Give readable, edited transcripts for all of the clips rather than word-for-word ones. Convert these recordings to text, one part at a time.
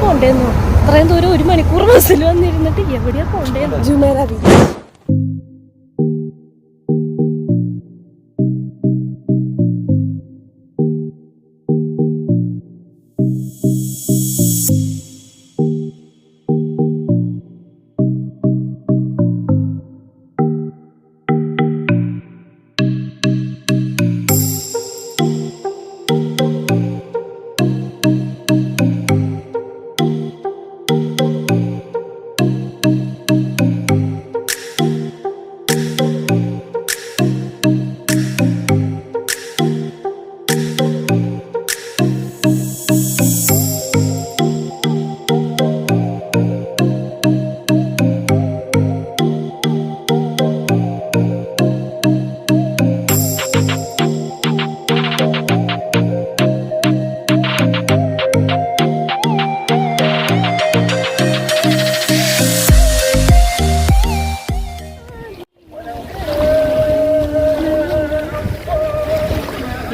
പോണ്ടേന്നോ? അത്രയും ദൂരം 1 മണിക്കൂർ ബസ്സിൽ വന്നിരുന്നിട്ട് എവിടെയാ പോണ്ടേന്ന്? Jumeirah beach.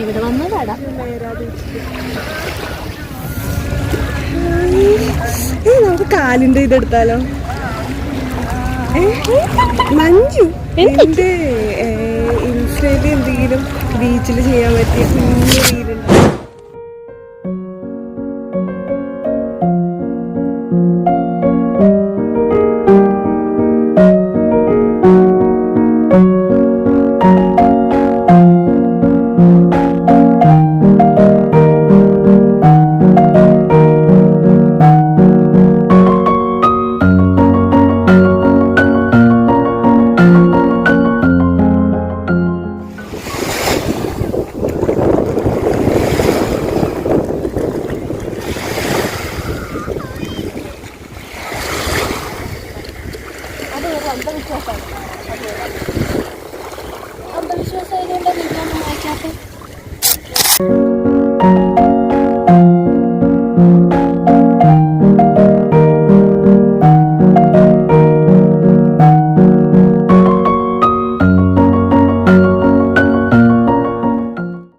ഇവിടെ വന്നതാടാ. നമുക്ക് കാലിന്റെ ഇതെടുത്താലോ? മഞ്ജു എന്റെ ഇൻസ്റ്റയില് എന്തെങ്കിലും ബീച്ചിൽ ചെയ്യാൻ പറ്റിയ കുഞ്ഞു റീലുണ്ട്. അത് ഒരു അന്ധവിശ്വാസമാണ്.